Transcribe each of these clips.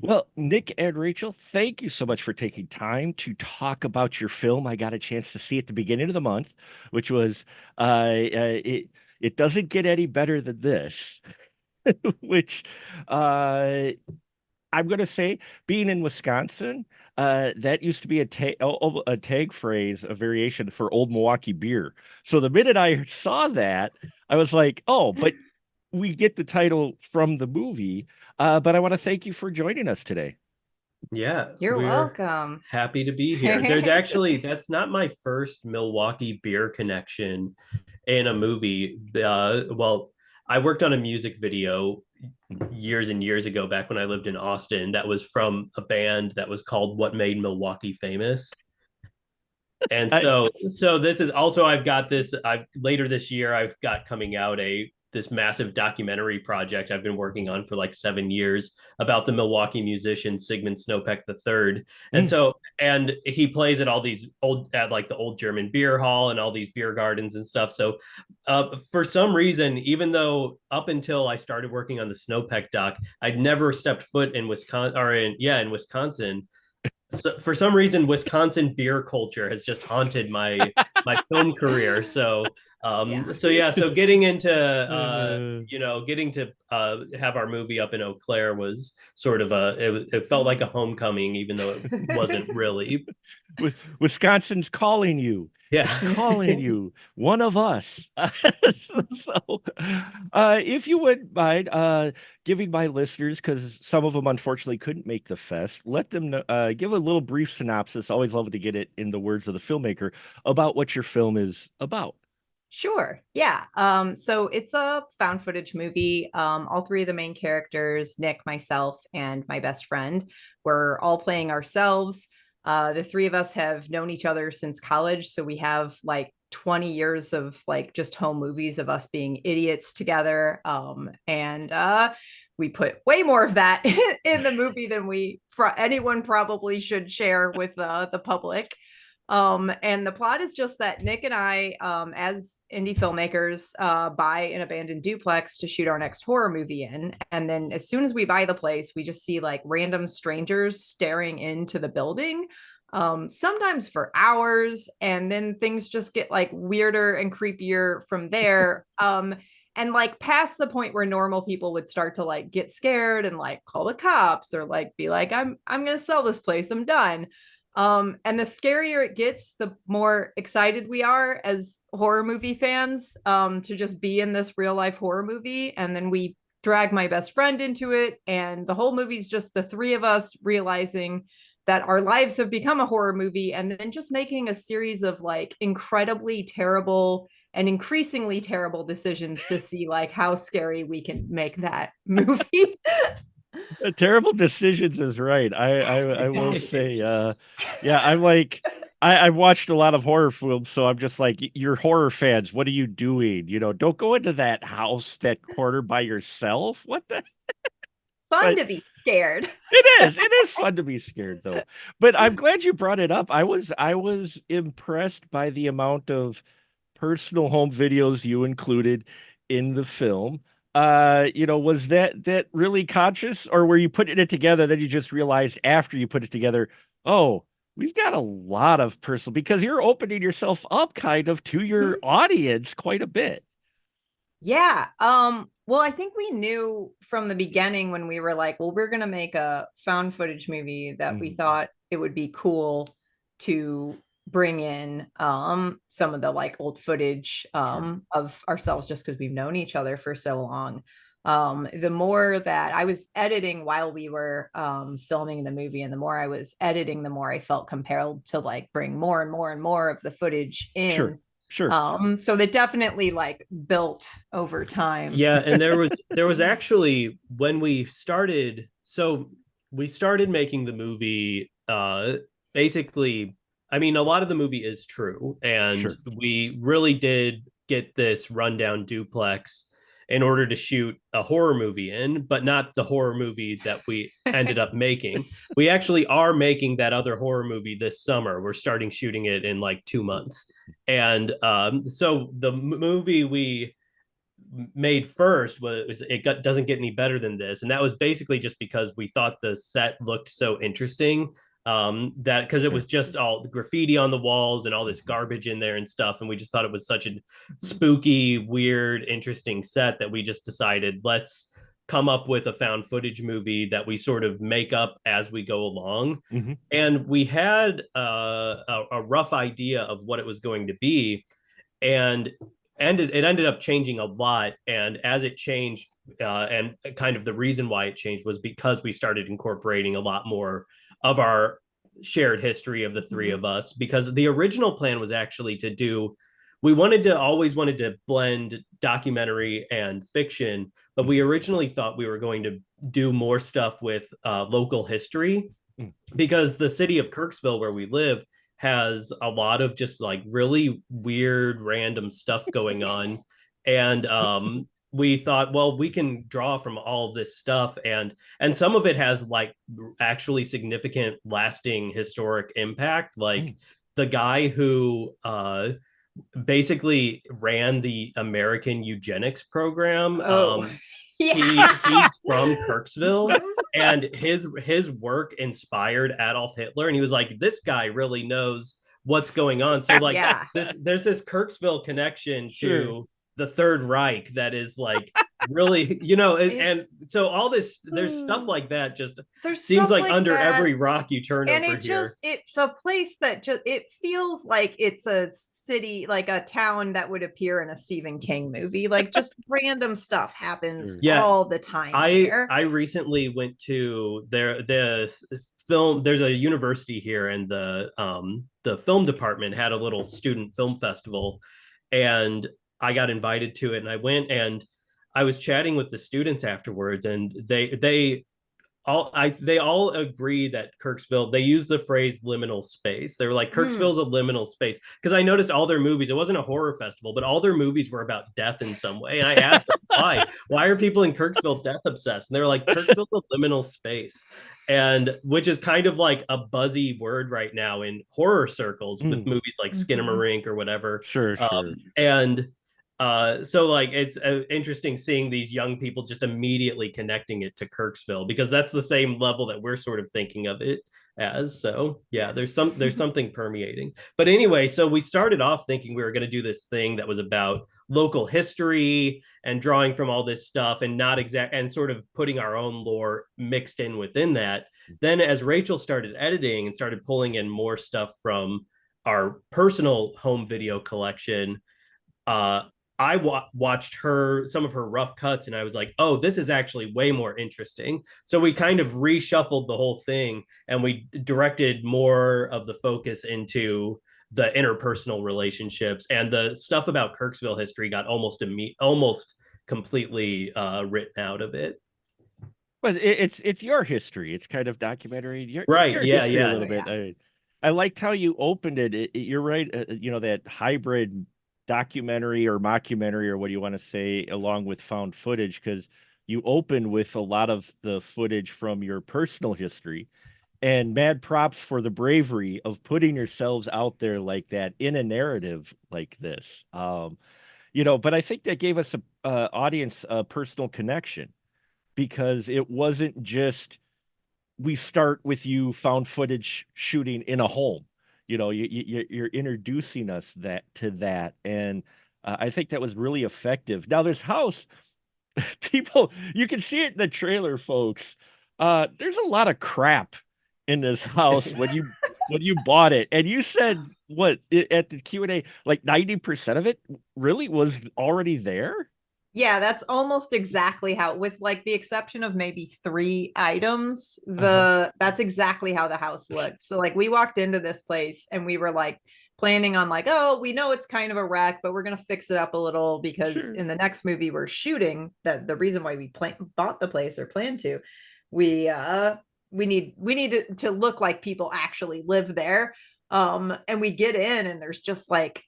Well, Nick and Rachel, thank you so much for taking time to talk about your film. I got a chance to see at the beginning of the month, which was it doesn't get any better than this, which I'm going to say, being in Wisconsin, that used to be a tag phrase, a variation for Old Milwaukee beer. So the minute I saw that, I was like, oh, but we get the title from the movie. But I want to thank you for joining us today. Yeah, You're we're welcome. happy to be here. There's actually, that's not my first Milwaukee beer connection in a movie. Well, I worked on a music video years and years ago, back when I lived in Austin, that was from a band that was called What Made Milwaukee Famous. And I, so this is also, I've got this, I've later this year, I've got coming out this massive documentary project I've been working on for like 7 years about the Milwaukee musician Sigmund Snopek III. And mm, so, and he plays at all these at like the old German beer hall and all these beer gardens and stuff. So for some reason, even though up until I started working on the Snopek doc, I'd never stepped foot in Wisconsin in Wisconsin. So for some reason, Wisconsin beer culture has just haunted my film career. Yeah. So getting into uh, getting to have our movie up in Eau Claire was sort of it felt like a homecoming, even though it wasn't really. Wisconsin's calling you. Yeah. It's calling you, one of us. So, if you wouldn't mind giving my listeners, because some of them unfortunately couldn't make the fest, let them know, give a little brief synopsis. Always love to get it in the words of the filmmaker about what your film is about. Sure. Yeah. So it's a found footage movie. All three of the main characters, Nick, myself, and my best friend, we're all playing ourselves. The three of us have known each other since college, so we have like 20 years of like just home movies of us being idiots together. And we put way more of that in the movie than anyone probably should share with the public. And the plot is just that Nick and I, as indie filmmakers, buy an abandoned duplex to shoot our next horror movie in. And then as soon as we buy the place, we just see like random strangers staring into the building, sometimes for hours. And then things just get like weirder and creepier from there. And like past the point where normal people would start to like get scared and like call the cops or like be like, I'm gonna sell this place, I'm done. And the scarier it gets, the more excited we are as horror movie fans, to just be in this real life horror movie. And then we drag my best friend into it. And the whole movie's just the three of us realizing that our lives have become a horror movie and then just making a series of like incredibly terrible and increasingly terrible decisions to see like how scary we can make that movie. Terrible decisions is right. I will say, yeah, I'm like, I've watched a lot of horror films, so I'm just like, you're horror fans. What are you doing? Don't go into that house, that corner by yourself. What the? Fun But to be scared. it is fun to be scared though. But I'm glad you brought it up. I was impressed by the amount of personal home videos you included in the film. Was that really conscious, or were you putting it together, then you just realized after you put it together, oh, we've got a lot of personal, because you're opening yourself up kind of to your audience quite a bit. Yeah. Well, I think we knew from the beginning when we were like, well, we're gonna make a found footage movie that we Mhm. thought it would be cool to bring in some of the like old footage Sure. of ourselves just because we've known each other for so long. The more that I was editing while we were filming the movie, and the more I was editing, the more I felt compelled to like bring more and more and more of the footage Sure. in. Sure. So they definitely like built over time. Yeah, and there was actually when we started making the movie basically, I mean, a lot of the movie is true, and Sure. we really did get this rundown duplex in order to shoot a horror movie in, but not the horror movie that we ended up making. We actually are making that other horror movie this summer. We're starting shooting it in like 2 months. And so the movie made first was doesn't get any better than this, and that was basically just because we thought the set looked so interesting, that because it was just all the graffiti on the walls and all this garbage in there and stuff, and we just thought it was such a spooky, weird, interesting set that we just decided, let's come up with a found footage movie that we sort of make up as we go along. Mhm. And we had a rough idea of what it was going to be, and it ended up changing a lot. And as it changed, and kind of the reason why it changed was because we started incorporating a lot more of our shared history of the three of us, because the original plan was actually to do, we always wanted to blend documentary and fiction, but we originally thought we were going to do more stuff with local history, because the city of Kirksville, where we live, has a lot of just like really weird random stuff going on. And we thought, well, we can draw from all of this stuff, and some of it has like actually significant lasting historic impact, like the guy who basically ran the American eugenics program. He's from Kirksville, and his work inspired Adolf Hitler, and he was like, this guy really knows what's going on. So like, there's this Kirksville connection to the Third Reich that is like really, and so all this, there's stuff like that just seems like under every rock you turn and over here. It's a place that just, it feels like it's a city, like a town that would appear in a Stephen King movie. Like just random stuff happens all the time. I recently went to the film, there's a university here, and the film department had a little student film festival, and I got invited to it, and I went, and I was chatting with the students afterwards, and they all agree that Kirksville, they use the phrase liminal space. They were like, Kirksville's a liminal space, because I noticed all their movies, it wasn't a horror festival, but all their movies were about death in some way. And I asked them, why are people in Kirksville death obsessed? And they were like, Kirksville's a liminal space, and which is kind of like a buzzy word right now in horror circles with movies like Skinamarink or whatever. Sure. And so like it's interesting seeing these young people just immediately connecting it to Kirksville, because that's the same level that we're sort of thinking of it as. So yeah, there's something permeating. But anyway, so we started off thinking we were going to do this thing that was about local history and drawing from all this stuff, and not and sort of putting our own lore mixed in within that. Then as Rachel started editing and started pulling in more stuff from our personal home video collection, I watched some of her rough cuts, and I was like, oh, this is actually way more interesting. So we kind of reshuffled the whole thing, and we directed more of the focus into the interpersonal relationships, and the stuff about Kirksville history got almost completely written out of it. But it's your history. It's kind of documentary. Your history a little bit. I liked how you opened it. You're right. That hybrid documentary or mockumentary, or what do you want to say, along with found footage, because you open with a lot of the footage from your personal history, and mad props for the bravery of putting yourselves out there like that in a narrative like this. But I think that gave us a audience a personal connection, because it wasn't just, we start with you found footage shooting in a home. You're introducing us to that, and I think that was really effective. Now, this house, people, you can see it in the trailer, folks. There's a lot of crap in this house when you bought it, and you said at the Q&A, like 90% of it really was already there. Yeah, that's almost exactly how, with like the exception of maybe 3 items, that's exactly how the house looked. So like we walked into this place and we were like planning on like, oh, we know it's kind of a wreck, but we're going to fix it up a little, because in the next movie we're shooting, that the reason why we bought the place or planned to, we need to look like people actually live there. And we get in and there's just like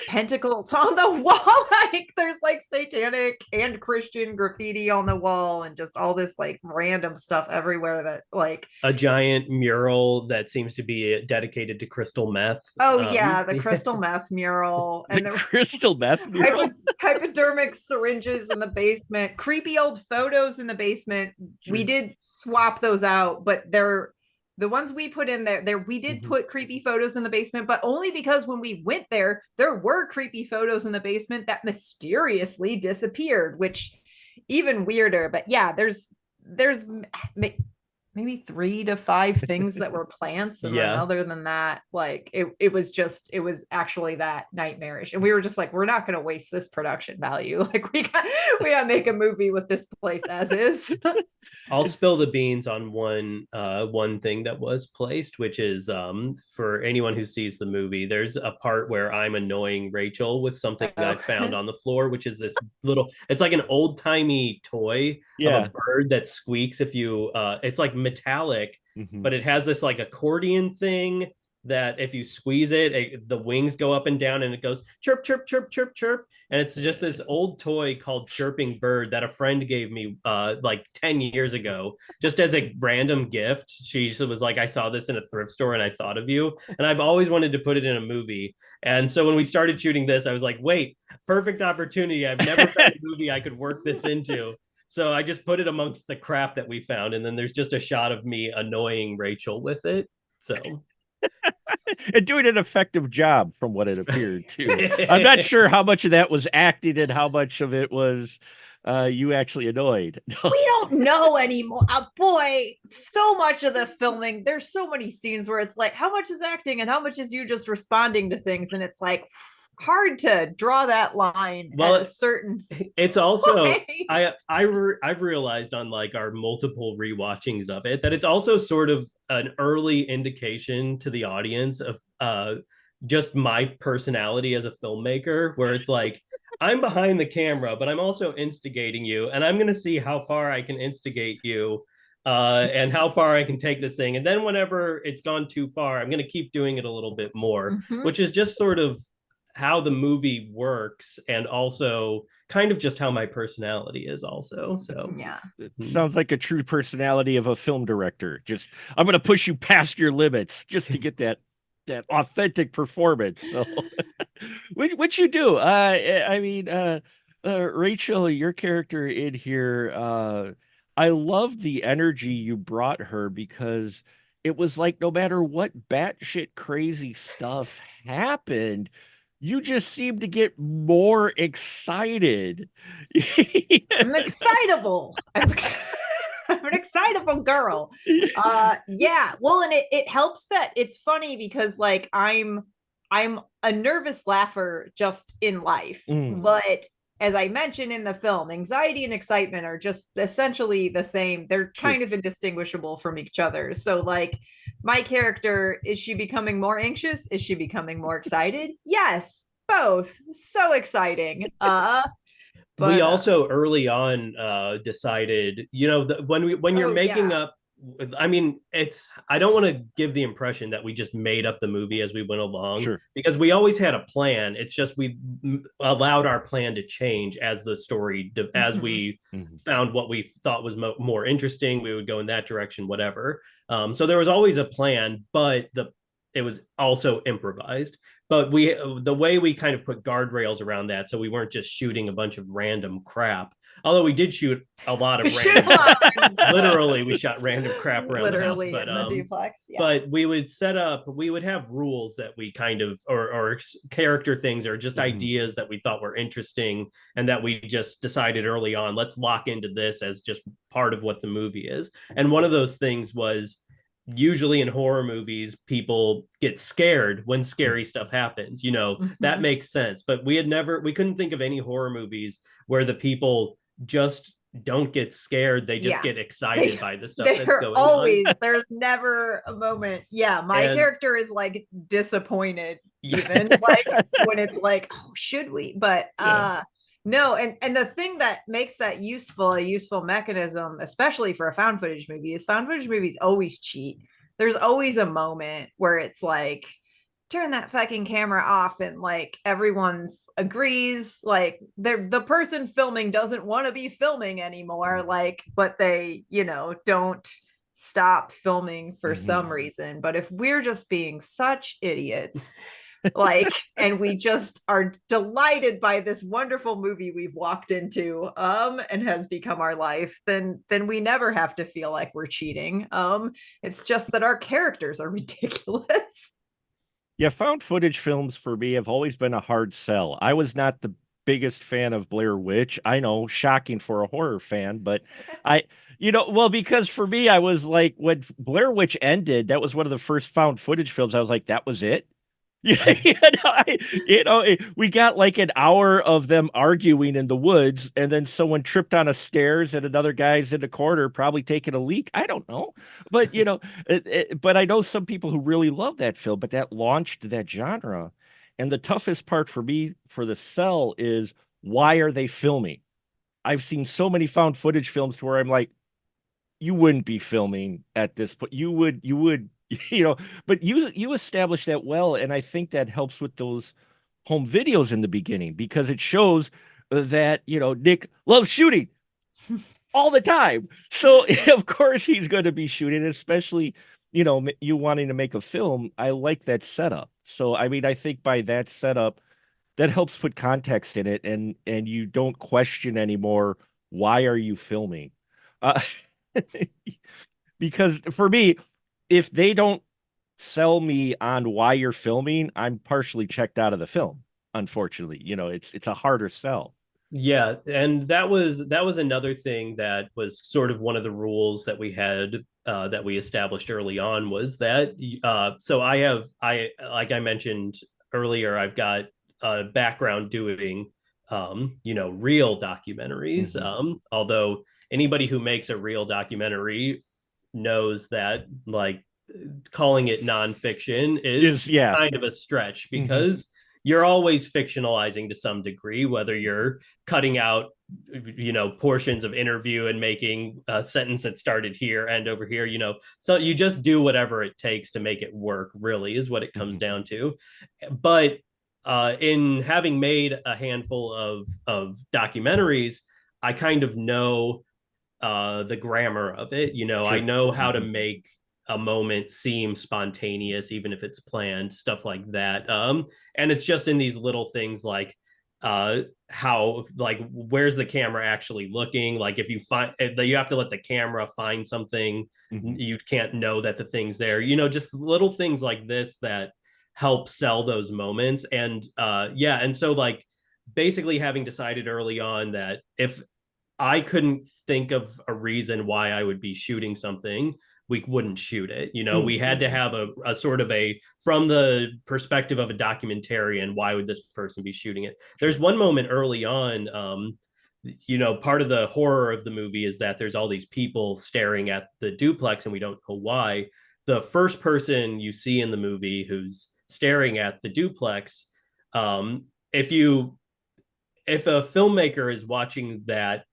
pentacles on the wall. Like there's like satanic and Christian graffiti on the wall and just all this like random stuff everywhere that like a giant mural that seems to be dedicated to crystal meth. oh yeah, the crystal meth mural and the crystal meth mural. Hypodermic syringes in the basement, creepy old photos in the basement. We did swap those out, but they're the ones we put in there we did put creepy photos in the basement, but only because when we went there were creepy photos in the basement that mysteriously disappeared, which even weirder. But yeah, there's maybe 3 to 5 things that were plants, and then other than that, like it was actually that nightmarish, and we were just like, we're not going to waste this production value. Like we gotta make a movie with this place as is. I'll spill the beans on one thing that was placed, which is for anyone who sees the movie, there's a part where I'm annoying Rachel with something I found on the floor, which is this little, it's like an old timey toy of a bird that squeaks if you it's like metallic, but it has this like accordion thing that if you squeeze it, the wings go up and down and it goes chirp, chirp, chirp, chirp, chirp. And it's just this old toy called Chirping Bird that a friend gave me like 10 years ago, just as a random gift. She was like, I saw this in a thrift store and I thought of you. And I've always wanted to put it in a movie. And so when we started shooting this, I was like, wait, perfect opportunity. I've never found a movie I could work this into. So I just put it amongst the crap that we found. And then there's just a shot of me annoying Rachel with it. So and doing an effective job from what it appeared to. I'm not sure how much of that was acting and how much of it was you actually annoyed. We don't know anymore. Boy, so much of the filming, there's so many scenes where it's like, how much is acting and how much is you just responding to things? And it's like hard to draw that line at a certain it's also I've realized on like our multiple rewatchings of it that it's also sort of an early indication to the audience of just my personality as a filmmaker, where it's like I'm behind the camera but I'm also instigating you, and I'm going to see how far I can instigate you and how far I can take this thing, and then whenever it's gone too far I'm going to keep doing it a little bit more, which is just sort of how the movie works, and also kind of just how my personality is also. So yeah, it sounds like a true personality of a film director. Just I'm going to push you past your limits just to get that authentic performance. So which you do. I mean, Rachel, your character in here, I love the energy you brought her, because it was like no matter what batshit crazy stuff happened, you just seem to get more excited. I'm excitable. I'm an excitable girl. Yeah. Well, and it helps that it's funny because like I'm a nervous laugher just in life. But as I mentioned in the film, anxiety and excitement are just essentially the same. They're kind of indistinguishable from each other. So like my character, is she becoming more anxious? Is she becoming more excited? Yes, both. So exciting. But we also early on decided, you know, when you're making up, I mean, I don't want to give the impression that we just made up the movie as we went along, because we always had a plan. It's just we allowed our plan to change as the story, as we found what we thought was more interesting. We would go in that direction, whatever. So there was always a plan, but it was also improvised. But the way we kind of put guardrails around that, so we weren't just shooting a bunch of random crap. Although we did shoot a lot of random, literally, we shot random crap around literally the house. But, in the duplex. Yeah. But we would have rules that we kind of, or character things, or just ideas that we thought were interesting, and that we just decided early on, let's lock into this as just part of what the movie is. And one of those things was, usually in horror movies, people get scared when scary stuff happens, you know, that makes sense. But we couldn't think of any horror movies where the people just don't get scared. They just get excited by the stuff that's going on. There's never a moment. Yeah. My character is like disappointed, even like when it's like, oh, should we? But no, and the thing that makes that a useful mechanism, especially for a found footage movie, is found footage movies always cheat. There's always a moment where it's like, turn that fucking camera off, and like everyone's agrees, like the person filming doesn't want to be filming anymore, like, but they, you know, don't stop filming for some reason. But if we're just being such idiots, like, and we just are delighted by this wonderful movie we've walked into and has become our life, then we never have to feel like we're cheating. It's just that our characters are ridiculous. Yeah, found footage films for me have always been a hard sell. I was not the biggest fan of Blair Witch. I know, shocking for a horror fan, but I, well, because for me, I was like, when Blair Witch ended, that was one of the first found footage films. I was like, that was it. Yeah, we got like an hour of them arguing in the woods, and then someone tripped on a stairs, and another guy's in the corner, probably taking a leak. I don't know, but but I know some people who really love that film, but that launched that genre. And the toughest part for me for the sell is, why are they filming? I've seen so many found footage films where I'm like, you wouldn't be filming at this, but you would, but you establish that well, and I think that helps with those home videos in the beginning, because it shows that Nick loves shooting all the time. So of course he's going to be shooting, especially you wanting to make a film. I like that setup. So I mean, I think by that setup, that helps put context in it, and you don't question anymore, why are you filming? Uh, because for me, if they don't sell me on why you're filming, I'm partially checked out of the film. Unfortunately, it's a harder sell. Yeah, and that was another thing that was sort of one of the rules that we had that we established early on, was that so I like I mentioned earlier, I've got a background doing real documentaries. Although anybody who makes a real documentary knows that, like, calling it nonfiction is Yeah. kind of a stretch, because you're always fictionalizing to some degree, whether you're cutting out portions of interview and making a sentence that started here and over here, so you just do whatever it takes to make it work, really, is what it comes down to. But in having made a handful of documentaries, I kind of know the grammar of it. Sure. I know how to make a moment seem spontaneous, even if it's planned, stuff like that. And it's just in these little things, like how, like, where's the camera actually looking? Like, if you find that, you have to let the camera find something, you can't know that the thing's there. Just little things like this that help sell those moments. And and so, like, basically having decided early on that if I couldn't think of a reason why I would be shooting something, we wouldn't shoot it. We had to have a sort of from the perspective of a documentarian, why would this person be shooting it? There's one moment early on, part of the horror of the movie is that there's all these people staring at the duplex, and we don't know why. The first person you see in the movie who's staring at the duplex, if a filmmaker is watching that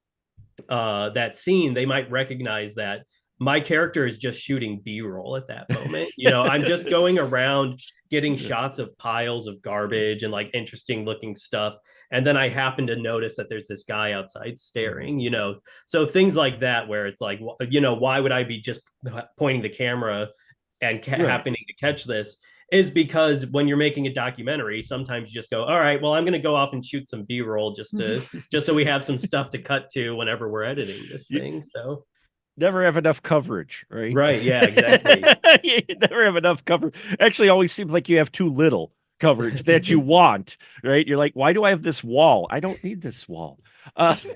scene, they might recognize that my character is just shooting B-roll at that moment. I'm just going around getting shots of piles of garbage and, like, interesting looking stuff. And then I happen to notice that there's this guy outside staring, so things like that, where it's like, why would I be just pointing the camera and happening to catch this? Is because when you're making a documentary, sometimes you just go, all right, well, I'm going to go off and shoot some B-roll just so we have some stuff to cut to whenever we're editing this thing. So never have enough coverage, right? Right. Yeah, exactly. You never have enough coverage. Actually, always seems like you have too little coverage that you want, right? You're like, why do I have this wall? I don't need this wall. but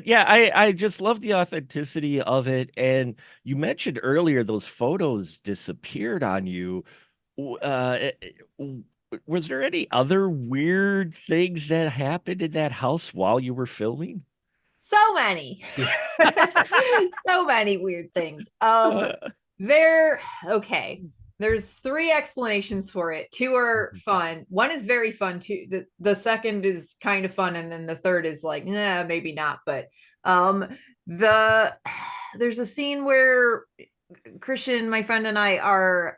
yeah, I just love the authenticity of it. And you mentioned earlier those photos disappeared on you. Was there any other weird things that happened in that house while you were filming? So many. So many weird things. There's three explanations for it. Two are fun. One is very fun too. The second is kind of fun, and then the third is like, nah, maybe not. But there's a scene where Christian, my friend, and I are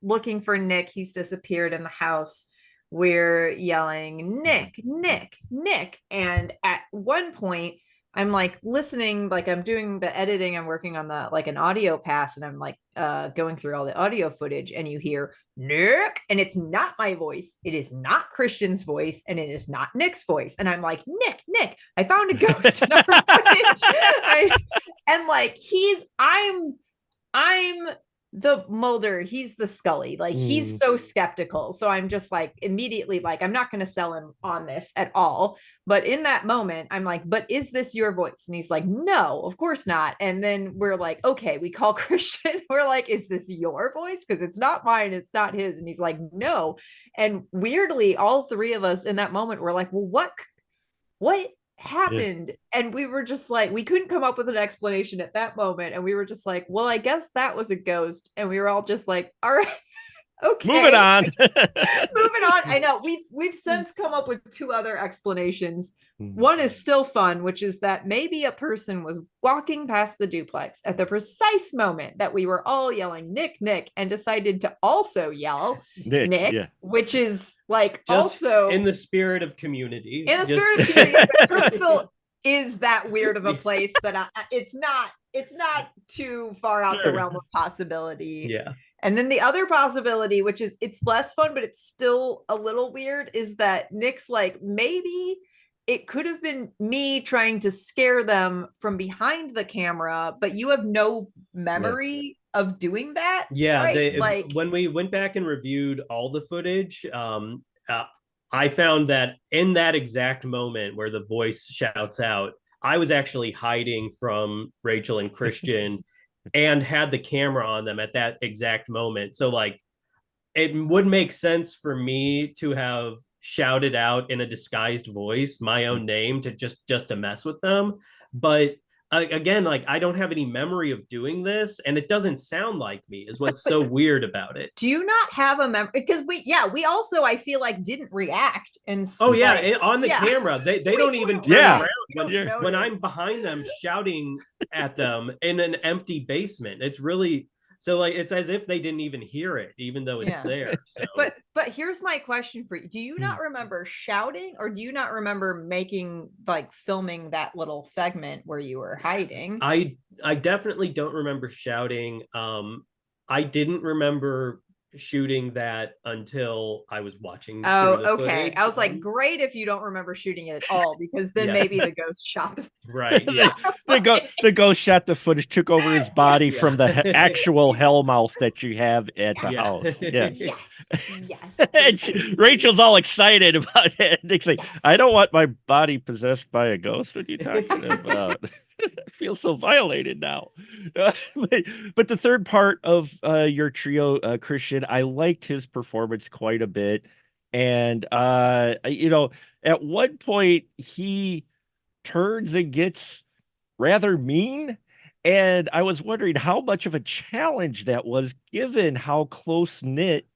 looking for Nick. He's disappeared in the house. We're yelling, Nick, Nick, Nick. And at one point, I'm like listening, like I'm doing the editing, I'm working on the like an audio pass, and I'm like going through all the audio footage, and you hear Nick, and it's not my voice, it is not Christian's voice, and it is not Nick's voice. And I'm like, Nick, Nick, I found a ghost in our footage. And like I'm the Mulder, he's the Scully. Like he's so skeptical. So I'm just like immediately like, I'm not going to sell him on this at all. But in that moment, I'm like, but is this your voice? And he's like, no, of course not. And then we're like, okay, we call Christian. We're like, is this your voice? Because it's not mine, it's not his. And he's like, no. And weirdly, all three of us in that moment were like, well, what happened? And we were just like, we couldn't come up with an explanation at that moment, and we were just like, well, I guess that was a ghost. And we were all just like, all right, okay, moving on. Moving on. I know we've since come up with two other explanations. One is still fun, which is that maybe a person was walking past the duplex at the precise moment that we were all yelling Nick, Nick, and decided to also yell Nick, which is like just also in the spirit of community. In the spirit of community, Kirksville is that weird of a place that it's not too far out the realm of possibility. Yeah. And then the other possibility, which is it's less fun, but it's still a little weird, is that Nick's like, maybe it could have been me trying to scare them from behind the camera, but you have no memory of doing that. Yeah, right? Like when we went back and reviewed all the footage, I found that in that exact moment where the voice shouts out, I was actually hiding from Rachel and Christian and had the camera on them at that exact moment. So like it would make sense for me to have shouted out in a disguised voice my own name to just to mess with them. But again, like I don't have any memory of doing this, and it doesn't sound like me is what's so weird about it. Do you not have a memory? Because we also, I feel like, didn't react. And on the camera they don't even turn around when I'm behind them shouting at them in an empty basement. It's really so like it's as if they didn't even hear it, even though it's there. So. But here's my question for you: do you not remember shouting, or do you not remember filming that little segment where you were hiding? I definitely don't remember shouting. I didn't remember shooting that until I was watching. Oh, okay. Footage. I was like, great if you don't remember shooting it at all, because then maybe the ghost shot the right. Yeah. the ghost shot the footage, took over his body from the actual hellmouth that you have at the house. Yeah. Yes. And Rachel's all excited about it. Nick's like, I don't want my body possessed by a ghost. What are you talking about? I feel so violated now. But the third part of your trio, Christian, I liked his performance quite a bit. And, at one point he turns and gets rather mean. And I was wondering how much of a challenge that was, given how close knit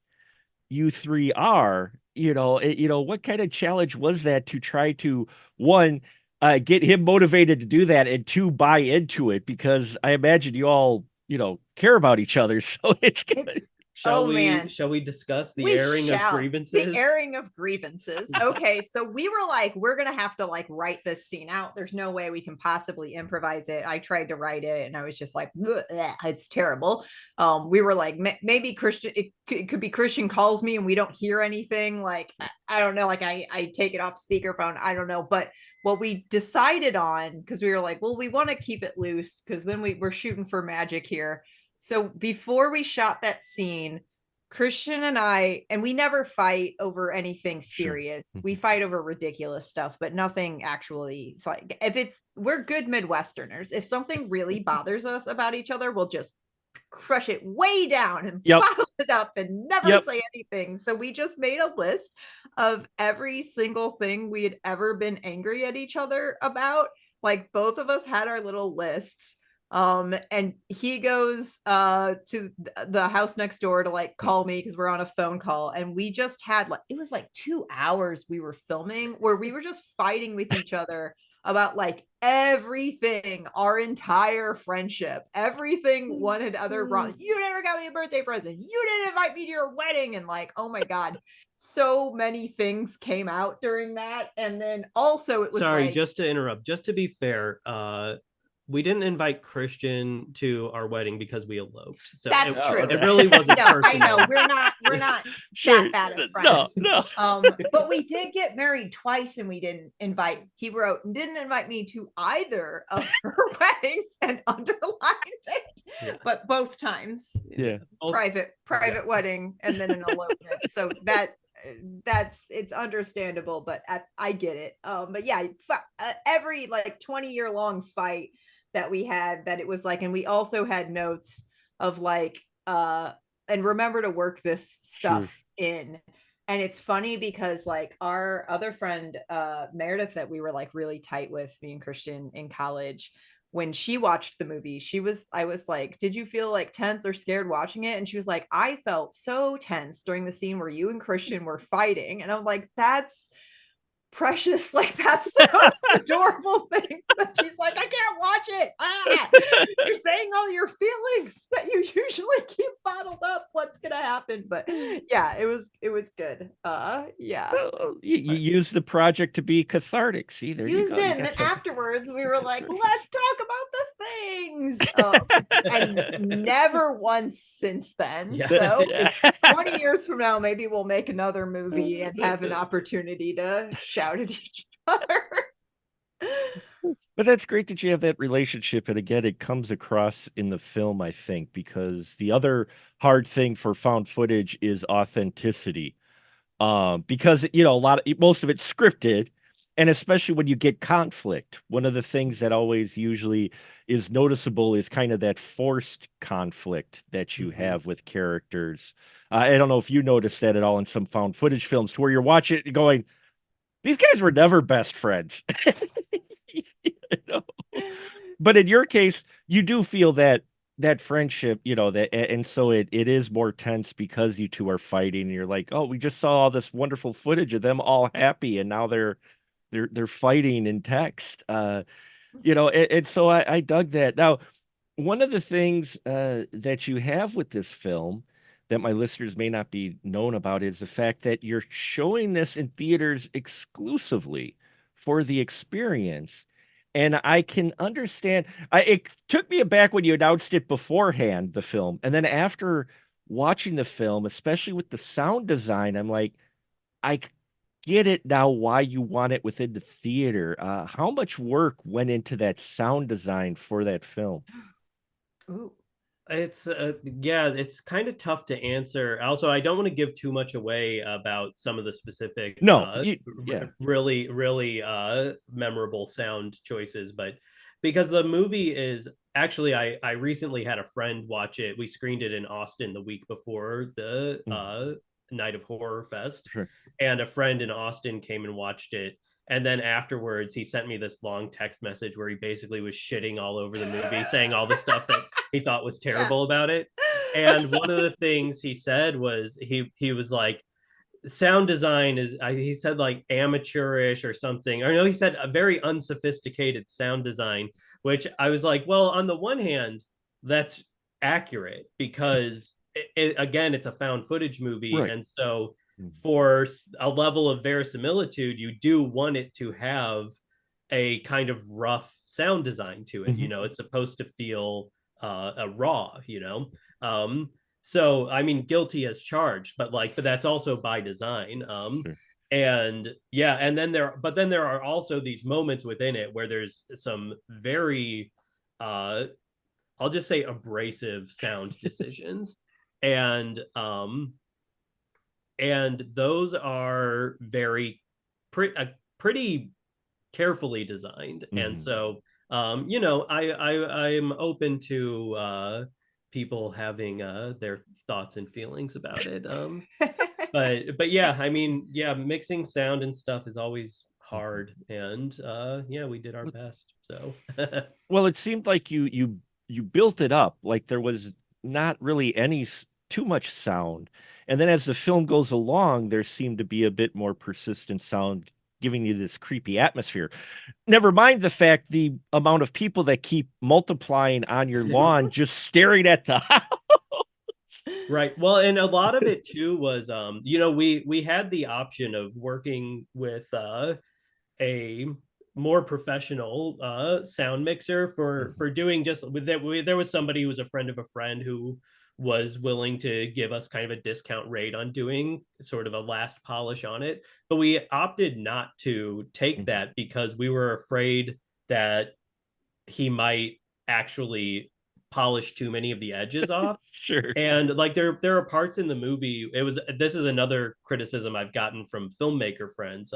you three are. What kind of challenge was that to try to, one, get him motivated to do that, and two, buy into it, because I imagine you all, care about each other. So Shall we discuss the airing of grievances? The airing of grievances. Okay, so we were like, we're gonna have to like write this scene out. There's no way we can possibly improvise it. I tried to write it, and I was just like, it's terrible. We were like, maybe Christian. It could be Christian calls me and we don't hear anything. Like I don't know. Like I take it off speakerphone. I don't know, but. What we decided on, because we were like, well, we want to keep it loose, because then we're shooting for magic here. So before we shot that scene, Christian and I, and we never fight over anything serious. Sure. We fight over ridiculous stuff, but nothing actually. It's like, we're good Midwesterners. If something really bothers us about each other, we'll just crush it way down and bottle it up and never say anything. So we just made a list of every single thing we had ever been angry at each other about. Like both of us had our little lists. And he goes to the house next door to like call me, because we're on a phone call, and we just had it was like 2 hours we were filming where we were just fighting with each other about like everything, our entire friendship, everything one had other wrong. You never got me a birthday present. You didn't invite me to your wedding. And like, oh my God, so many things came out during that. And then also it was Sorry, like, just to interrupt, just to be fair, we didn't invite Christian to our wedding because we eloped. So that's it, true. it really wasn't No, I personal. know we're not Sure. that bad of No, friends. no. But we did get married twice and we didn't invite, he wrote, didn't invite me to either of her weddings and underlined it. Yeah. But both times, Yeah. private wedding and then an elopement. So that's it's understandable, but I get it. But yeah, every like 20-year long fight that we had, that it was like, and we also had notes of like and remember to work this stuff in. And it's funny because like our other friend Meredith, that we were like really tight with, me and Christian, in college, when she watched the movie, I was like, did you feel like tense or scared watching it? And she was like, I felt so tense during the scene where you and Christian were fighting. And I'm like, that's precious. Like, that's the most adorable thing. That she's like, I can't watch it. You're saying all your feelings that you usually keep bottled up. What's gonna happen? But yeah, it was good. Yeah. Well, you use the project to be cathartic. See, there you go. It, and then afterwards we were like, let's talk about the things. And never once since then. Yeah. So Yeah. 20 years from now, maybe we'll make another movie and have an opportunity to shout at each other. But that's great that you have that relationship. And again, it comes across in the film, I think, because the other hard thing for found footage is authenticity. Because most of it's scripted, and especially when you get conflict, one of the things that always usually is noticeable is kind of that forced conflict that you have with characters. I don't know if you noticed that at all in some found footage films, to where you're watching it going, these guys were never best friends. You know? But in your case, you do feel that friendship, and so it is more tense because you two are fighting, and you're like, oh, we just saw all this wonderful footage of them all happy, and now they're fighting in text. And so I dug that. Now, one of the things that you have with this film that my listeners may not be known about is the fact that you're showing this in theaters exclusively for the experience. And I can understand. It took me aback when you announced it beforehand, the film, and then after watching the film, especially with the sound design, I'm like, I get it now why you want it within the theater. How much work went into that sound design for that film? Ooh. It's yeah, it's kind of tough to answer. Also, I don't want to give too much away about some of the specific No, really memorable sound choices, but because the movie is actually, I recently had a friend watch it. We screened it in Austin the week before the Night of Horror Fest. Sure. And a friend in Austin came and watched it. And then afterwards, he sent me this long text message where he basically was shitting all over the movie, saying all the stuff that he thought was terrible about it. And one of the things he said was he was like, sound design is, he said like amateurish or something. Or no, he said a very unsophisticated sound design, which I was like, well, on the one hand, that's accurate because again, it's a found footage movie. Right. And so for a level of verisimilitude, you do want it to have a kind of rough sound design to it. It's supposed to feel a raw, so I mean, guilty as charged, but that's also by design. Sure. And yeah, and then there are also these moments within it where there's some very I'll just say abrasive sound decisions. And those are pretty carefully designed. And so I'm open to people having their thoughts and feelings about it. But yeah, I mean, yeah, mixing sound and stuff is always hard, and yeah, we did our best. So well, it seemed like you built it up like there was not really too much sound, and then as the film goes along, there seemed to be a bit more persistent sound giving you this creepy atmosphere. Never mind the fact the amount of people that keep multiplying on your lawn just staring at the house. Right. Well, and a lot of it too was you know, we had the option of working with a more professional sound mixer for doing just with that. There was somebody who was a friend of a friend who was willing to give us kind of a discount rate on doing sort of a last polish on it, but we opted not to take that because we were afraid that he might actually polish too many of the edges off. Sure. And like there are parts in the movie, this is another criticism I've gotten from filmmaker friends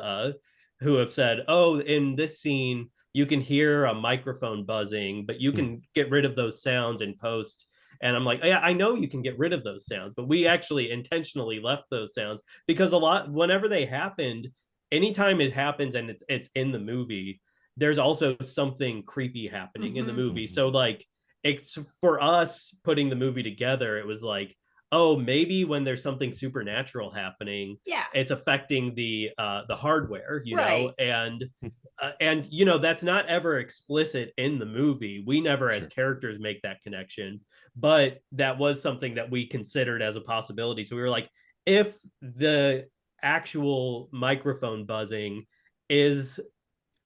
who have said, oh, in this scene you can hear a microphone buzzing, but you can get rid of those sounds in post. And I'm like, yeah, I know you can get rid of those sounds, but we actually intentionally left those sounds because whenever they happened, anytime it happens and it's in the movie, there's also something creepy happening in the movie. So like, it's for us putting the movie together, it was like, oh, maybe when there's something supernatural happening, it's affecting the hardware, you know, and you know, that's not ever explicit in the movie. We never as characters make that connection, but that was something that we considered as a possibility. So we were like, if the actual microphone buzzing is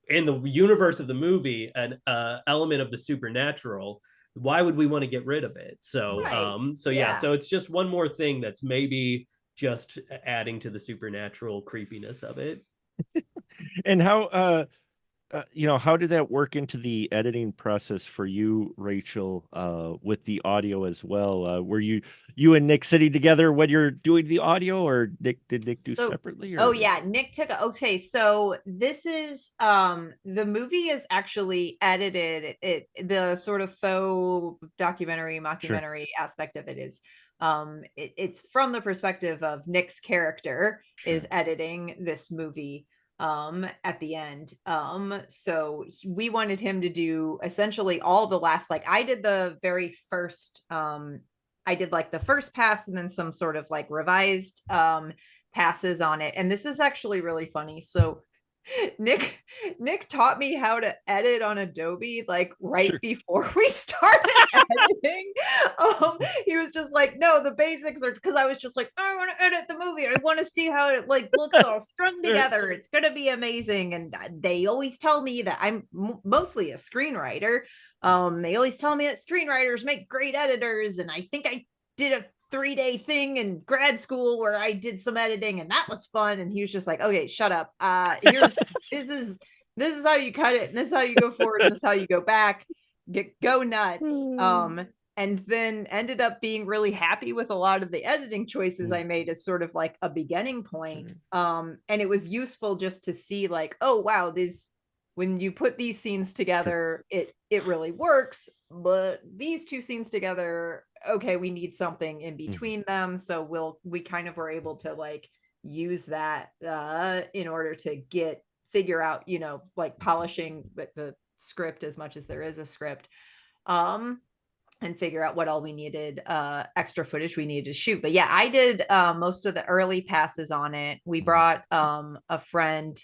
in the universe of the movie an element of the supernatural, why would we want to get rid of it? So so it's just one more thing that's maybe just adding to the supernatural creepiness of it. And how you know, how did that work into the editing process for you, Rachel, with the audio as well? Were you and Nick sitting together when you're doing the audio, or did Nick do separately? Or? Oh yeah, Nick took okay. So this is the movie is actually edited. The sort of faux documentary, mockumentary aspect of it is it's from the perspective of Nick's character is editing this movie at the end. So we wanted him to do essentially all the last, like I did the very first I did like the first pass and then some sort of like revised passes on it. And this is actually really funny. So Nick taught me how to edit on Adobe like before we started editing. He was just like, no, the basics are, because I was just like, I want to edit the movie. I want to see how it like looks all strung together. It's gonna be amazing. And they always tell me that I'm mostly a screenwriter. They always tell me that screenwriters make great editors, and I think I did a 3-day thing in grad school where I did some editing and that was fun. And he was just like, okay, shut up. Here's this is how you cut it, and this is how you go forward, and this is how you go back. Go nuts. And then ended up being really happy with a lot of the editing choices I made as sort of like a beginning point. And it was useful just to see like, oh wow, when you put these scenes together, it really works. But these two scenes together, okay, we need something in between them. So we kind of were able to like use that in order to figure out, you know, like polishing with the script as much as there is a script, and figure out what all we needed, extra footage we needed to shoot. But yeah, I did most of the early passes on it. We brought a friend,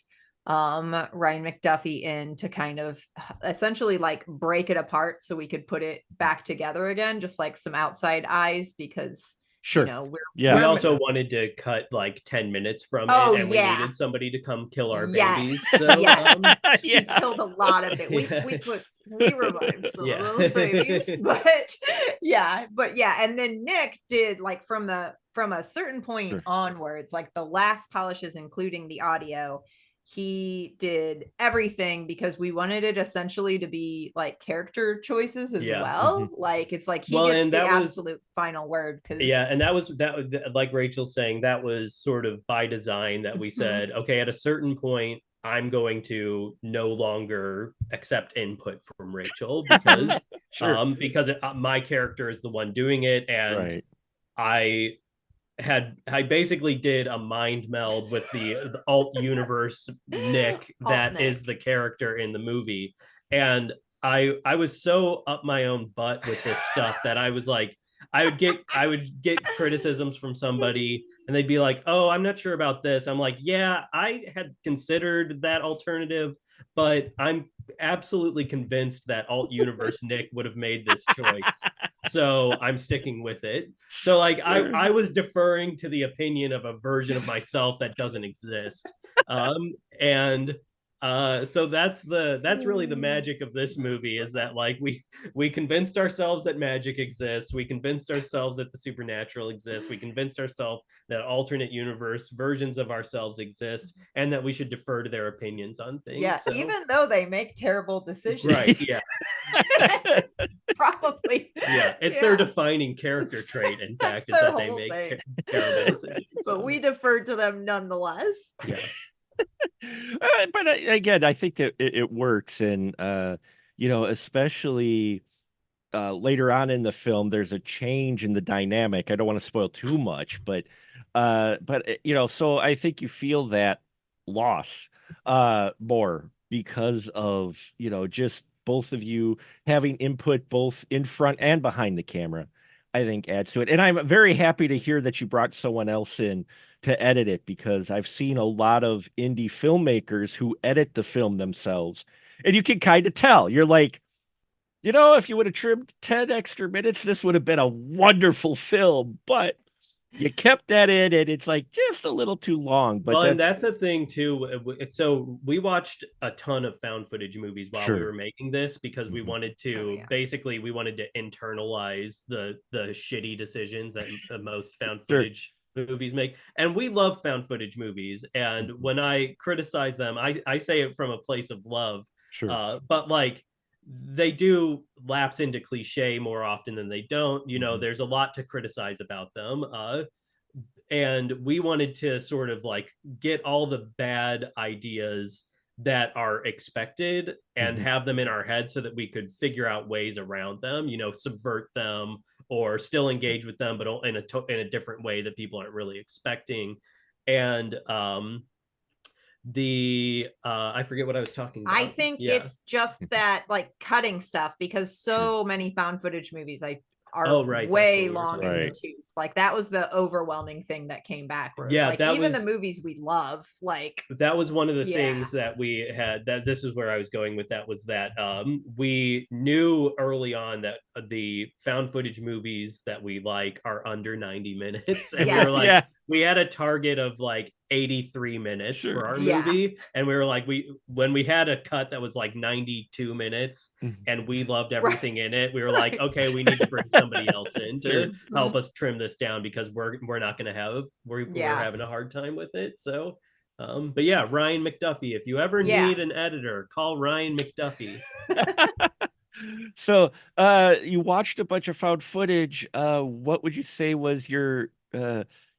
Ryan McDuffie, in to kind of essentially like break it apart so we could put it back together again, just like some outside eyes, because you know we also wanted to cut like 10 minutes from it, and we needed somebody to come kill our babies. So, we killed a lot of it. We revived some of those babies, but and then Nick did like from a certain point onwards, like the last polishes, including the audio, he did everything because we wanted it essentially to be like character choices as well. Like it's like he gets the absolute final word. And that was like Rachel's saying, that was sort of by design, that we said, okay, at a certain point, I'm going to no longer accept input from Rachel because my character is the one doing it, and I basically did a mind meld with the alt universe Nick that is the character in the movie. And I was so up my own butt with this stuff that I was like, I would get criticisms from somebody and they'd be like, "Oh, I'm not sure about this." I'm like, "Yeah, I had considered that alternative, but I'm absolutely convinced that alt universe Nick would have made this choice. So I'm sticking with it." So like I was deferring to the opinion of a version of myself that doesn't exist. And so that's really the magic of this movie, is that like we convinced ourselves that magic exists, we convinced ourselves that the supernatural exists, we convinced ourselves that alternate universe versions of ourselves exist, and that we should defer to their opinions on things. Yeah, so. even though they make terrible decisions. Right, yeah. Probably. Yeah, it's their defining character trait, in fact, is that they make terrible decisions. But we deferred to them nonetheless. Yeah. But again, I think that it works, and especially later on in the film, there's a change in the dynamic. I don't want to spoil too much, but so I think you feel that loss more because of just both of you having input both in front and behind the camera. I think adds to it, and I'm very happy to hear that you brought someone else in to edit it, because I've seen a lot of indie filmmakers who edit the film themselves, and you can kind of tell. You're like, if you would have trimmed 10 extra minutes, this would have been a wonderful film, but you kept that in, and it's like just a little too long. But and that's a thing too. So we watched a ton of found footage movies while we were making this, because we wanted to basically we wanted to internalize the shitty decisions that most found footage movies make. And we love found footage movies, and when I criticize them, I say it from a place of love. But like, they do lapse into cliche more often than they don't. There's a lot to criticize about them. And we wanted to sort of like get all the bad ideas that are expected and have them in our head, so that we could figure out ways around them, subvert them, or still engage with them, but in a different way that people aren't really expecting. And I forget what I was talking about. I think it's just that, like, cutting stuff, because so many found footage movies are way long in the tooth. Like, that was the overwhelming thing that came back. Like, even the movies we love, like, that was one of the things that we had, that this is where I was going with that, was that we knew early on that the found footage movies that we like are under 90 minutes. And we were like, we had a target of like 83 minutes for our movie, and we were like, when we had a cut that was like 92 minutes and we loved everything in it, we were like, okay, we need to bring somebody else in to help us trim this down, because we're not going to have we're having a hard time with it. So but yeah, Ryan McDuffie, if you ever need an editor, call Ryan McDuffie. So you watched a bunch of found footage. What would you say was your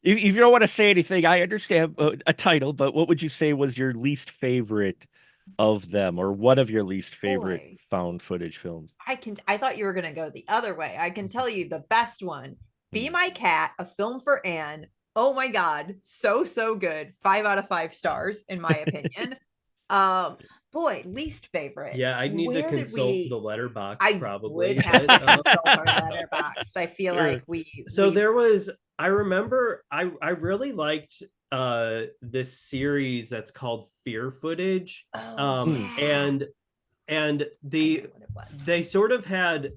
if you don't want to say anything, I understand a title, but what would you say was your least favorite of them, or one of your least favorite found footage films? I thought you were going to go the other way. I can tell you the best one: Be My Cat, a film for Anne. Oh my God. So good. 5 out of 5 stars, in my opinion. Boy, least favorite. Yeah, I'd need to consult the letterbox, probably. I would have to consult our letterbox. I feel like there was, I remember I really liked this series that's called Fear Footage. And they sort of had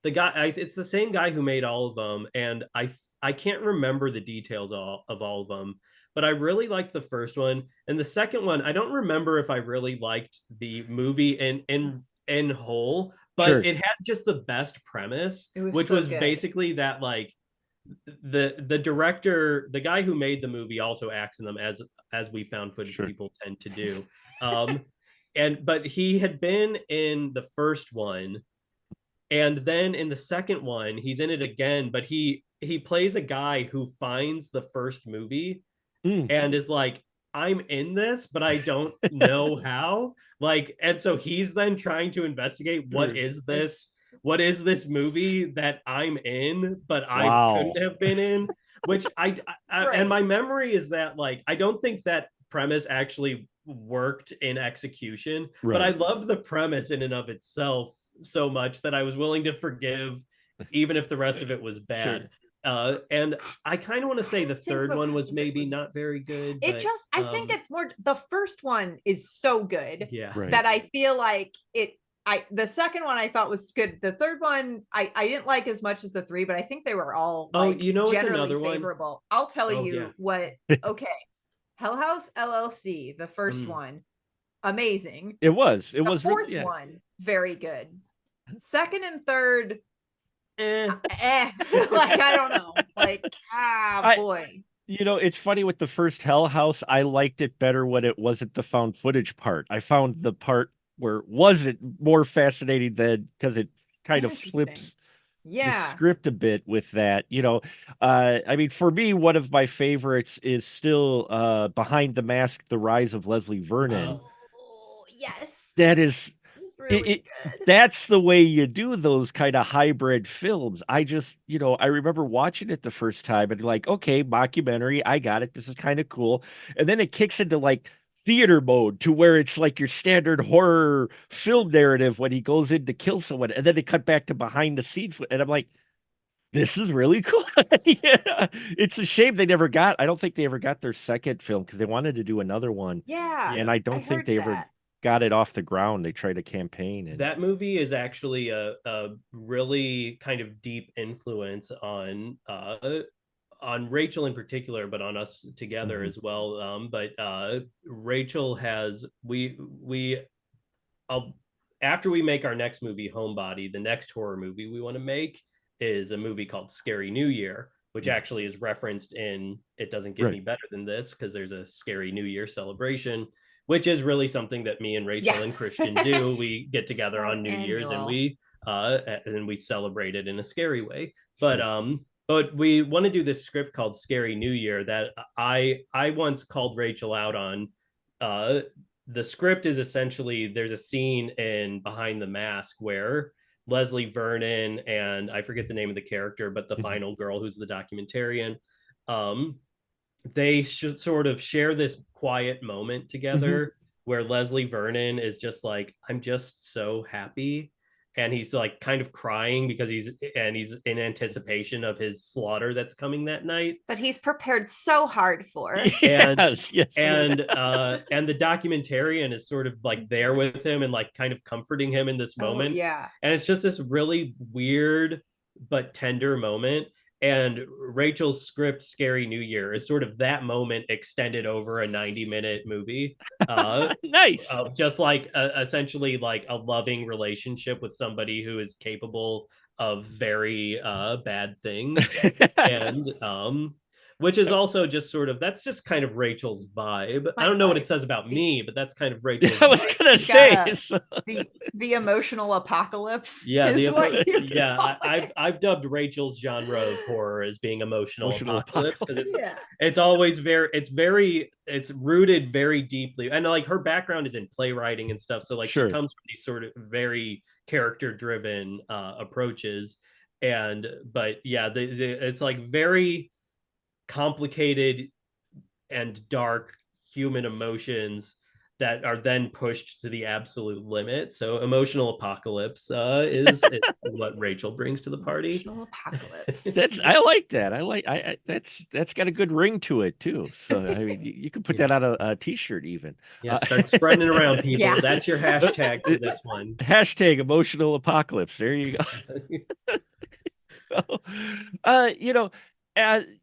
the guy, it's the same guy who made all of them, and I can't remember the details of all of them, but I really liked the first one. And the second one, I don't remember if I really liked the movie in whole, but it had just the best premise, which was basically that, like, the director, the guy who made the movie, also acts in them, as we found footage people tend to do. But he had been in the first one, and then in the second one he's in it again, but he plays a guy who finds the first movie and is like, I'm in this, but I don't know how. Like, and so he's then trying to investigate, what is this movie that I'm in, but I couldn't have been in. Which I and my memory is that, like, I don't think that premise actually worked in execution, but I loved the premise in and of itself so much that I was willing to forgive even if the rest of it was bad. And I kind of want to say the third one was maybe not very good. I think it's more, the first one is so good Yeah. that I feel like the second one I thought was good. The third one I didn't like as much as the three, but I think they were all what's generally another one? favorable. I'll tell you what. Okay, Hell House LLC, the first one, amazing. It was The fourth really, one, very good. Second and third, like I don't know, like boy. You know, it's funny with the first Hell House, I liked it better when it wasn't the found footage part. I found the part where it wasn't more fascinating than, because it kind of flips the script a bit with that. You know, I mean, for me, one of my favorites is still Behind the Mask, The Rise of Leslie Vernon. Oh, yes. That is really good. That's the way you do those kind of hybrid films. I just, you know, I remember watching it the first time and like, okay, mockumentary, I got it. This is kind of cool. And then it kicks into like theater mode to where it's like your standard horror film narrative when he goes in to kill someone. And then it cut back to behind the scenes. And I'm like, this is really cool. Yeah. It's a shame they never got, I don't think they ever got their second film because they wanted to do another one. Yeah. And I don't think they ever got it off the ground. They tried a campaign. And that movie is actually a really kind of deep influence on Rachel in particular, but on us together as well. But Rachel has after we make our next movie, Homebody, the next horror movie we want to make is a movie called Scary New Year, which actually is referenced in It Doesn't Get Any Better Than This, because there's a Scary New Year celebration, which is really something that me and Rachel and Christian do. We get together on New Year's and we celebrate it in a scary way. But we want to do this script called Scary New Year that I once called Rachel out on. The script is essentially, there's a scene in Behind the Mask where Leslie Vernon and I forget the name of the character, but the final girl who's the documentarian, they should sort of share this quiet moment together where Leslie Vernon is just like, I'm just so happy. And he's like kind of crying because he's in anticipation of his slaughter that's coming that night. That he's prepared so hard for. And the documentarian is sort of like there with him and like kind of comforting him in this moment. Yeah. And it's just this really weird but tender moment. And Rachel's script, Scary New Year, is sort of that moment extended over a 90-minute movie. Nice. Just like essentially like a loving relationship with somebody who is capable of very bad things. And which is also just sort of, that's just kind of Rachel's vibe. I don't know what it says about me, but that's kind of Rachel's I was vibe. gonna say the emotional apocalypse. Yeah, I've dubbed Rachel's genre of horror as being emotional apocalypse because it's always it's rooted very deeply, and like her background is in playwriting and stuff, so like she comes from these sort of very character driven approaches, but it's like very complicated and dark human emotions that are then pushed to the absolute limit. So emotional apocalypse is what Rachel brings to the party. Emotional apocalypse. I like that. That's got a good ring to it too. So I mean, you can put that on a t-shirt even. Yeah, start spreading it around, people. Yeah. That's your hashtag for this one. Hashtag emotional apocalypse. There you go. So, you know,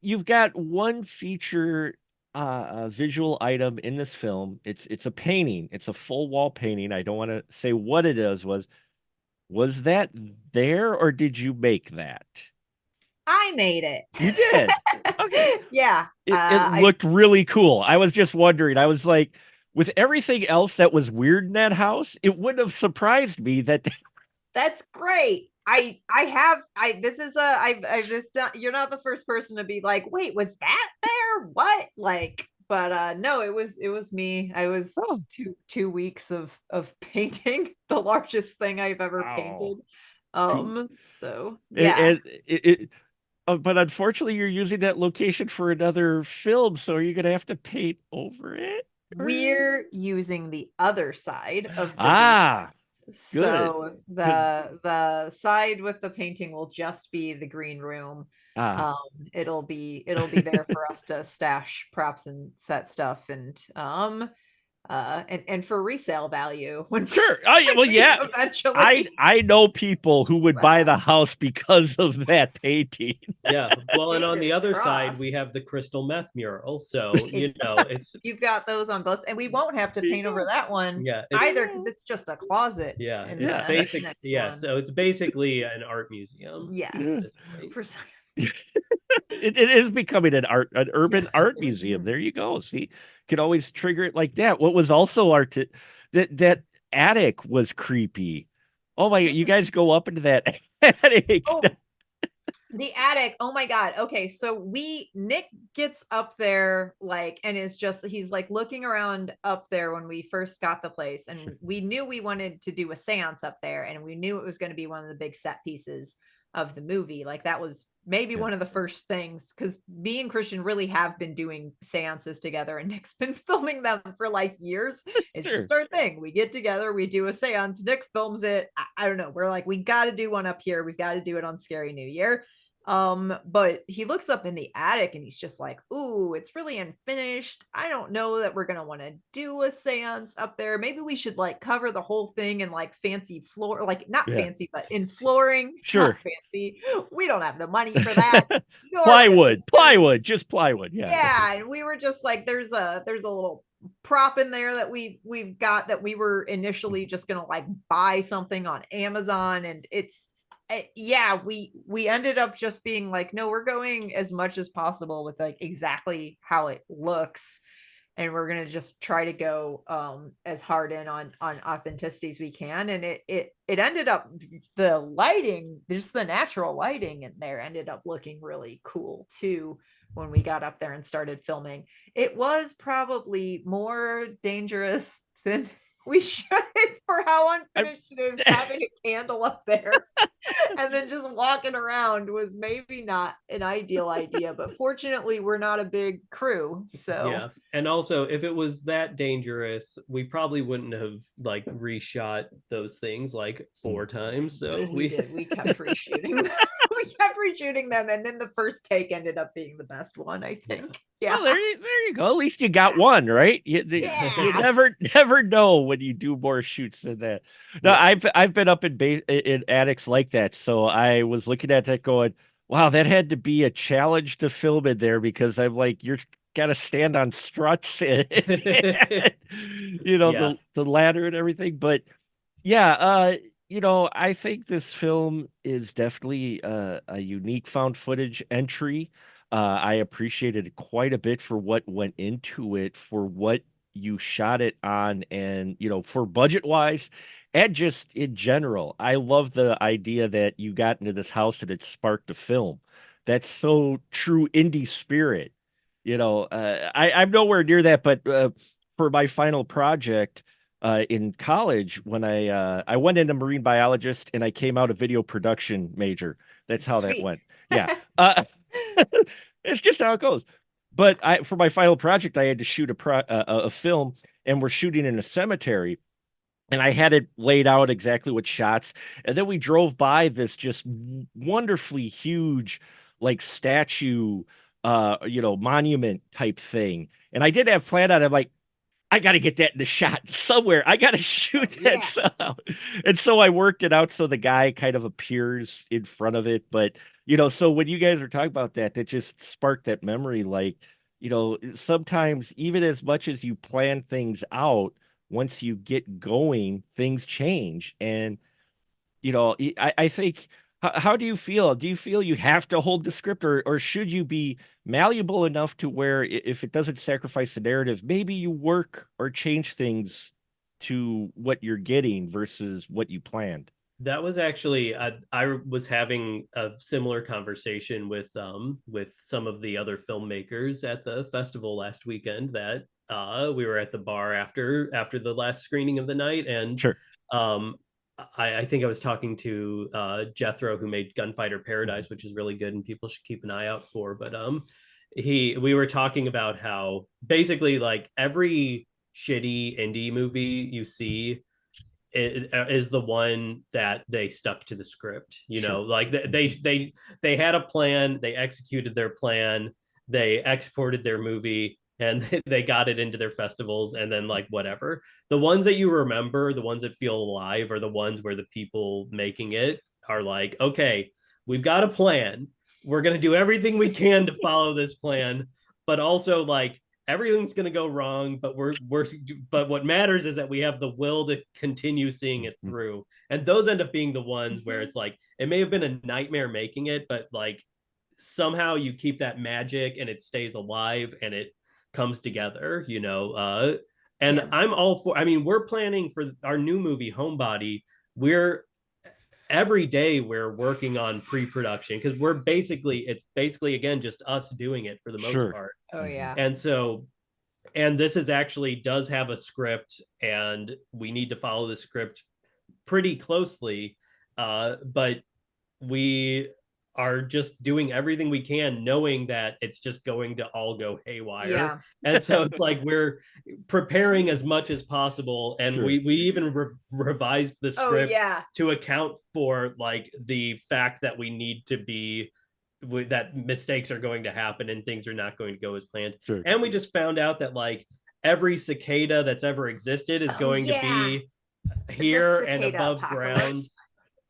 you've got one feature visual item in this film. It's a painting. It's a full wall painting. I don't want to say what it is. Was that there or did you make that? I made it. You did? Okay. Yeah. It looked really cool. I was just wondering. I was like, with everything else that was weird in that house, it wouldn't have surprised me that. That's great. You're not the first person to be like, wait, was that there? What? Like, but no, it was me. I was 2 weeks of painting, the largest thing I've ever painted. So yeah. But unfortunately you're using that location for another film, so you're gonna have to paint over it. We're using the other side of the Good. So Good. the side with the painting will just be the green room. Ah, Um, it'll be there for us to stash props and set stuff and for resale value when sure. Oh yeah. when Well, we yeah. eventually I know people who would buy the house because of that yes, painting. Yeah. Well, and on the fingers other side, we crossed. have the crystal meth mural. So, it's, You've got those on both, and we won't have to There you paint over go. that one yeah, There you either because go. it's just a closet yeah, in it's the Yeah. basic. next Yeah. one. So it's basically an art museum at Yeah. Yes, this point. precisely. It is becoming an urban art museum. There you go. See, could always trigger it like that. What was also art that attic was creepy. Oh my, you guys go up into that attic. Oh, the attic. Oh my God. Okay. So Nick gets up there like, and is just, he's like looking around up there when we first got the place. And we knew we wanted to do a seance up there. And we knew it was going to be one of the big set pieces of the movie. Like that was maybe Yeah. one of the first things because me and Christian really have been doing seances together and Nick's been filming them for like years. It's Sure. just our thing. We get together, we do a seance, Nick films it. I don't know. We're like, we got to do one up here. We've got to do it on Scary New Year. But he looks up in the attic and he's just like, ooh, it's really unfinished. I don't know that we're gonna want to do a seance up there. Maybe we should like cover the whole thing in like fancy floor, like not Yeah. fancy, but in flooring, Sure. not fancy. We don't have the money for that, nor are we gonna Plywood, just plywood. Yeah. yeah, and we were just like, there's a little prop in there that we've got that we were initially just gonna like buy something on Amazon, and yeah, we ended up just being like, no, we're going as much as possible with like exactly how it looks, and we're gonna just try to go as hard in on authenticity as we can. And it ended up, the lighting, just the natural lighting in there ended up looking really cool too when we got up there and started filming. It was probably more dangerous than we should. It's for how I, unfinished it is having a candle up there and then just walking around was maybe not an ideal idea, but fortunately we're not a big crew, so Yeah. And also, if it was that dangerous, we probably wouldn't have like reshot those things like 4 times. So we did. We kept reshooting. We kept reshooting them, and then the first take ended up being the best one, I think. Yeah. well, there you go. At least you got one, right? You Yeah. never know when you do more shoots than that. No, Yeah. I've been up in attics like that, so I was looking at that going, wow, that had to be a challenge to film in there because I'm like, you're got to stand on struts and, Yeah. the ladder and everything. But yeah, I think this film is definitely a unique found footage entry. I appreciated it quite a bit for what went into it, for what you shot it on, and for budget wise, and just in general. I love the idea that you got into this house and it sparked a film. That's so true indie spirit. I'm nowhere near that, but for my final project in college when I went into marine biologist and I came out a video production major. That's how that Sweet. went. Yeah. It's just how it goes. But for my final project, I had to shoot a film, and we're shooting in a cemetery, and I had it laid out exactly with shots. And then we drove by this just wonderfully huge, like statue, monument type thing. And I did have planned on it. I'm like, I got to get that in the shot somewhere. I got to shoot that Yeah. somehow. And so I worked it out so the guy kind of appears in front of it. But, so when you guys are talking about that, that just sparked that memory. Like, sometimes even as much as you plan things out, once you get going, things change. And I think, how do you feel? Do you feel you have to hold the script, or should you be malleable enough to where if it doesn't sacrifice the narrative, maybe you work or change things to what you're getting versus what you planned? That was actually I was having a similar conversation with some of the other filmmakers at the festival last weekend. That we were at the bar after the last screening of the night, and Sure. um, I think I was talking to Jethro, who made Gunfighter Paradise, which is really good and people should keep an eye out for. But we were talking about how basically like every shitty indie movie you see is the one that they stuck to the script. You Sure. know, like they had a plan, they executed their plan, they exported their movie, and they got it into their festivals, and then like whatever. The ones that you remember, the ones that feel alive, are the ones where the people making it are like, okay, we've got a plan. We're gonna do everything we can to follow this plan, but also like everything's going to go wrong, but but what matters is that we have the will to continue seeing it through. And those end up being the ones where it's like it may have been a nightmare making it, but like somehow you keep that magic and it stays alive and it comes together, you know. And Yeah. I'm all for, I mean, we're planning for our new movie Homebody. We're every day we're working on pre-production because it's basically again just us doing it for the most Sure. part. Oh yeah. And so, and this is actually does have a script, and we need to follow the script pretty closely. But we are just doing everything we can, knowing that it's just going to all go haywire. Yeah. And so it's like we're preparing as much as possible, and Sure. we even revised the Oh script yeah. to account for like the fact that we need to be that mistakes are going to happen and things are not going to go as planned. Sure. And we just found out that like every cicada that's ever existed is going to be here and above ground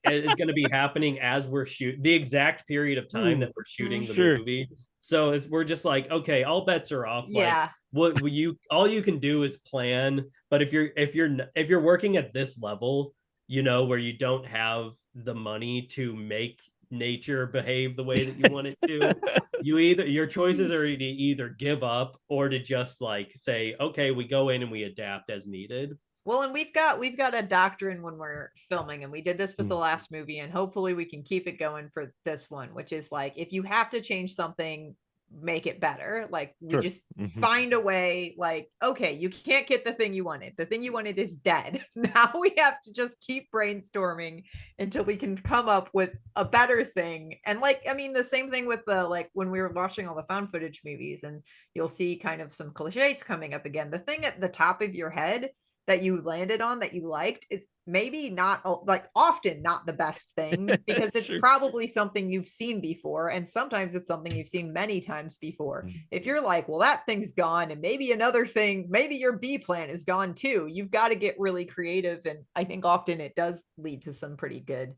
is going to be happening as we're shooting the exact period of time that we're shooting the Sure. movie. So we're just like, okay, all bets are off. Yeah. Like what you all you can do is plan. But if you're working at this level, you know, where you don't have the money to make nature behave the way that you want it to, your choices are to either give up or to just like say, okay, we go in and we adapt as needed. Well, and we've got a doctrine when we're filming, and we did this with the last movie, and hopefully we can keep it going for this one, which is like if you have to change something, make it better. Like we Sure. just find a way, like, okay, you can't get the thing you wanted. The thing you wanted is dead. Now we have to just keep brainstorming until we can come up with a better thing. And like, I mean, the same thing with the like when we were watching all the found footage movies, and you'll see kind of some cliches coming up again. The thing at the top of your head that you landed on that you liked is maybe not like often not the best thing because it's Sure. probably something you've seen before, and sometimes it's something you've seen many times before. If you're like, well, that thing's gone and maybe another thing, maybe your B plan is gone too, you've got to get really creative, and I think often it does lead to some pretty good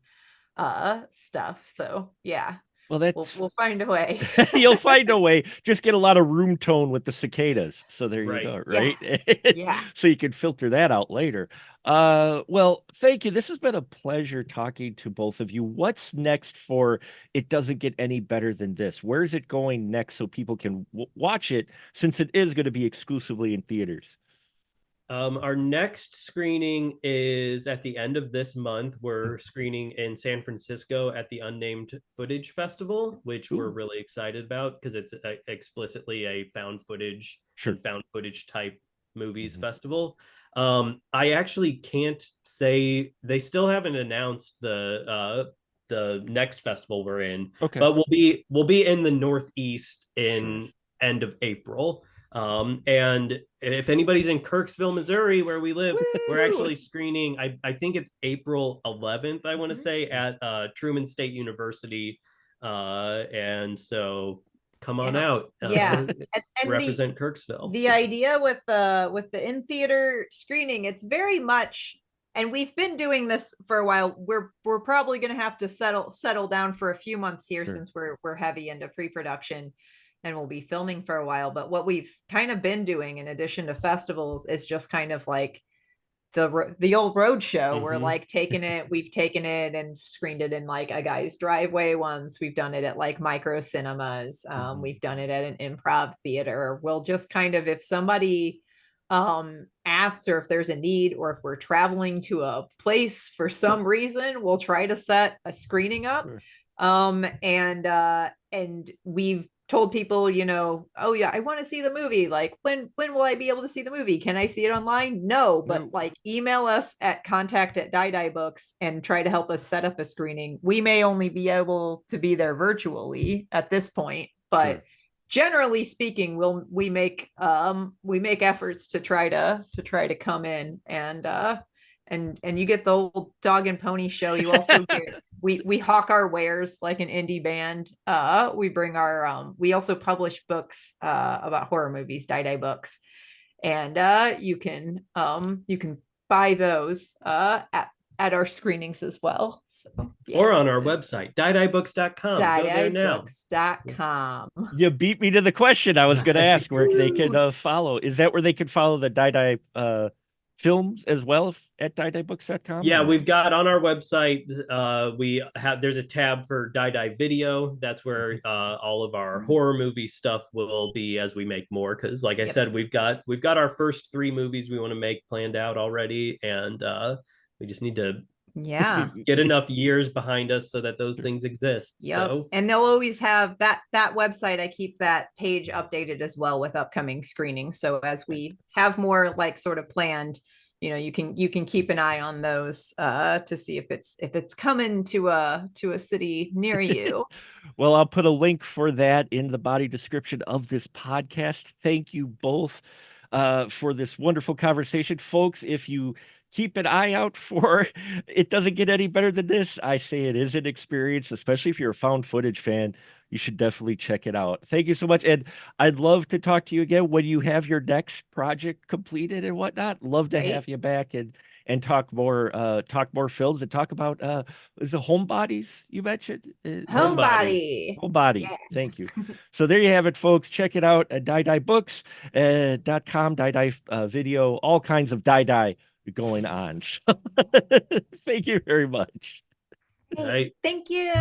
stuff. So yeah, Well, that's we'll find a way. you'll find a way. Just get a lot of room tone with the cicadas. So there you go, right? Yeah. So you can filter that out later. Well, thank you. This has been a pleasure talking to both of you. What's next for It Doesn't Get Any Better Than This? Where is it going next so people can watch it, since it is going to be exclusively in theaters? Our next screening is at the end of this month. We're screening in San Francisco at the Unnamed Footage Festival, which we're really excited about because it's explicitly a found footage and found footage type movies festival. I actually can't say, they still haven't announced the next festival we're in, but we'll be in the Northeast in end of April. And if anybody's in Kirksville, Missouri, where we live, we're actually screening, I think it's April 11th, I want to say, at Truman State University. And so come on out. And represent Kirksville. The idea with the in theater screening, it's very much, and we've been doing this for a while. We're probably going to have to settle down for a few months here since we're heavy into pre-production and we'll be filming for a while. But what we've kind of been doing in addition to festivals is just kind of like the old road show. We're like we've taken it and screened it in like a guy's driveway once. We've done it at like micro cinemas. We've done it at an improv theater. We'll just kind of, if somebody asks, or if there's a need, or if we're traveling to a place for some reason, we'll try to set a screening up. And we've told people, you know, oh yeah, I want to see the movie. Like, when will I be able to see the movie? Can I see it online? No, but like email us at contact@die-die-books and try to help us set up a screening. We may only be able to be there virtually at this point, but generally speaking, we make efforts to try to come in and and you get the old dog and pony show. You also get we hawk our wares like an indie band. We bring our we also publish books about horror movies, die books, and you can buy those at our screenings as well. So yeah. Or on our website, diediebooks.com. Go there now. diediebooks.com. You beat me to the question I was going to ask where they can follow. Is that where they can follow the Die films as well at diediebooks.com? Yeah, we've got on our website, there's a tab for Die video. That's where all of our horror movie stuff will be as we make more. Because like I said, we've got our first 3 movies we want to make planned out already, and we just need to get enough years behind us so that those things exist. So and they'll always have that website. I keep that page updated as well with upcoming screenings. So as we have more like sort of planned, you can keep an eye on those to see if it's coming to a city near you. Well, I'll put a link for that in the body description of this podcast. Thank you both for this wonderful conversation, folks. If you keep an eye out for It Doesn't Get Any Better Than This, I say it is an experience, especially if you're a found footage fan. You should definitely check it out. Thank you so much. And I'd love to talk to you again when you have your next project completed and whatnot. Love to have you back and talk more films and talk about is it Homebodies you mentioned? Homebody. Yeah. Thank you. So there you have it, folks. Check it out at diediebooks.com, video, all kinds of die going on. So, thank you very much. right. Thank you.